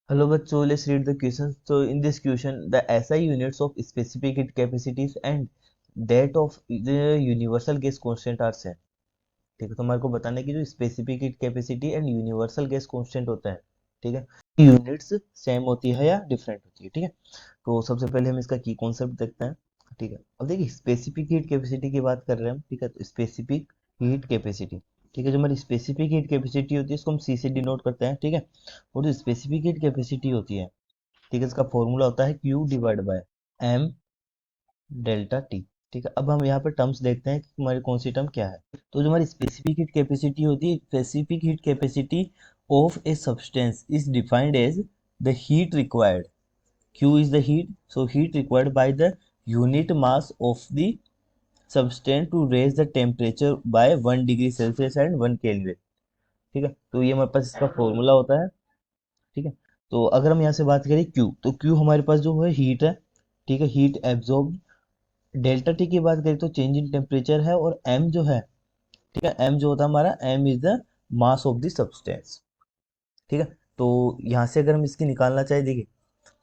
Hello बच्चों, let's read the questions. So in this question, the SI units of specific heat capacities and that of the universal gas constant are same. ठीक है, तो हमारे को बताना है कि जो specific heat capacity and universal gas constant होता है, ठीक है, यूनिट्स सेम होती है या डिफरेंट होती है, ठीक है। तो सबसे पहले हम इसका की कॉन्सेप्ट देखते हैं, ठीक है। अब देखिए स्पेसिफिक हीट कैपेसिटी की बात कर रहे हैं हम, ठीक है। तो स्पेसिफिक हीट कैपेसिटी, ठीक है, जो हमारी स्पेसिफिक हीट कैपेसिटी होती है इसको हम सी से डिनोट करते हैं, ठीक है। और जो स्पेसिफिक हीट कैपेसिटी होती है, ठीक है, इसका फॉर्मूला होता है Q divide by M delta T, ठीक है। अब हम यहाँ पे टर्म्स देखते हैं कि हमारी कौन सी टर्म क्या है। तो जो हमारी स्पेसिफिक हीट कैपेसिटी होती है, specific heat capacity of a substance is defined as the heat required, Q is the heat, so heat required by the unit mass of the substance to raise the temperature by 1 degree Celsius and 1 kelvin, ठीक है। तो ये हमारे पास इसका formula होता है, ठीक है। तो अगर हम यहाँ से बात करें Q, तो Q हमारे पास जो है हीट है, ठीक है, हीट एब्जॉर्ब। डेल्टा टी की बात करें तो चेंज इन टेम्परेचर है, और M जो है, ठीक है, M जो होता है हमारा, M is the mass of the substance, ठीक है। तो यहाँ से अगर हम इसकी निकालना चाहे, देखिए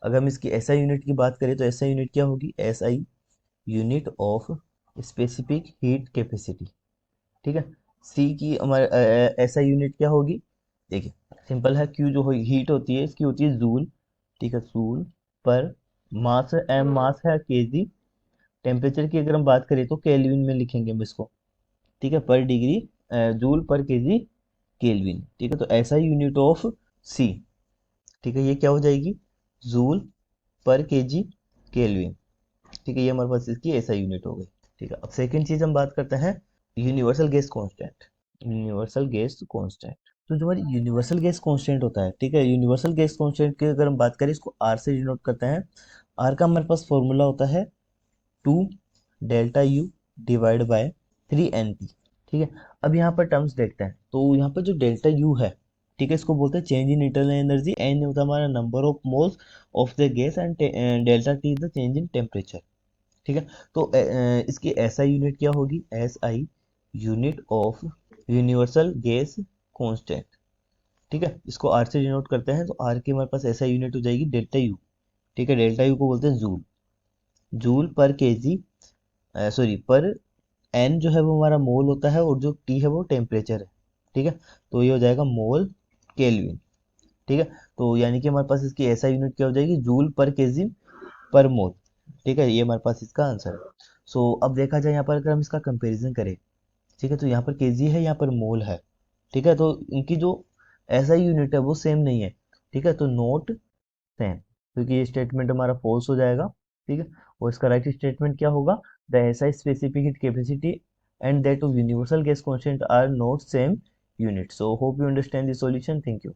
अगर हम इसकी एसआई यूनिट की बात करें तो एसआई यूनिट क्या होगी, SI unit of specific heat capacity, ठीक है। सी की हमारे एसआई यूनिट क्या होगी, देखिए सिंपल है, क्यू जो हीट होती है इसकी होती है जूल, ठीक है, जूल पर मास, एम मास है केजी। टेम्परेचर की अगर हम बात करें तो केल्विन में लिखेंगे हम इसको, ठीक है, पर डिग्री, जूल पर केजी केल्विन, ठीक है। तो एसआई यूनिट ऑफ सी, ठीक है, ये क्या हो जाएगी, जूल पर केजी केल्विन, ठीक है। ये हमारे पास इसकी एसआई यूनिट हो गई, ठीक है। अब सेकंड चीज हम बात करते हैं universal gas constant, universal gas constant. तो जो हमारी यूनिवर्सल गैस कांस्टेंट होता है, ठीक है, यूनिवर्सल गैस कांस्टेंट की अगर हम बात करें इसको आर से डिनोट करते हैं। आर का हमारे पास फॉर्मूला होता है 2 delta U divide by 3 N P, ठीक है। अब यहाँ पर टर्म्स देखते हैं, तो यहाँ पर जो डेल्टा यू है, ठीक है, इसको बोलते हैं change in internal energy, N होता है हमारा number of moles of the gas, and delta T is the change in temperature, ठीक है। तो इसकी एसआई यूनिट क्या होगी, SI unit of universal gas constant, ठीक है। इसको आर से डिनोट करते हैं, तो आर की हमारे पास एसआई यूनिट हो जाएगी डेल्टा यू, ठीक है। डेल्टा यू को बोलते हैं जूल, जूल पर केजी, सॉरी पर एन जो है वो हमारा मोल होता है, और जो टी है वो टेम्परेचर है, ठीक है। तो ये हो जाएगा मोल केल्विन, ठीक है। तो यानी कि हमारे पास इसकी एसआई यूनिट क्या हो जाएगी, जूल पर केजी पर मोल, ठीक है। ये हमारे पास इसका आंसर है। सो अब देखा जाए यहाँ पर अगर हम इसका कंपैरिजन करें, ठीक है, तो यहाँ पर केजी है, यहाँ पर मोल है, ठीक है। तो इनकी जो एसआई यूनिट है वो सेम नहीं है, ठीक है, तो नोट सेम, क्योंकि ये स्टेटमेंट हमारा फॉल्स हो जाएगा, ठीक है। और इसका राइट स्टेटमेंट क्या होगा, the SI specific heat capacity and that of universal gas constant are not same unit. So hope you understand the solution, thank you.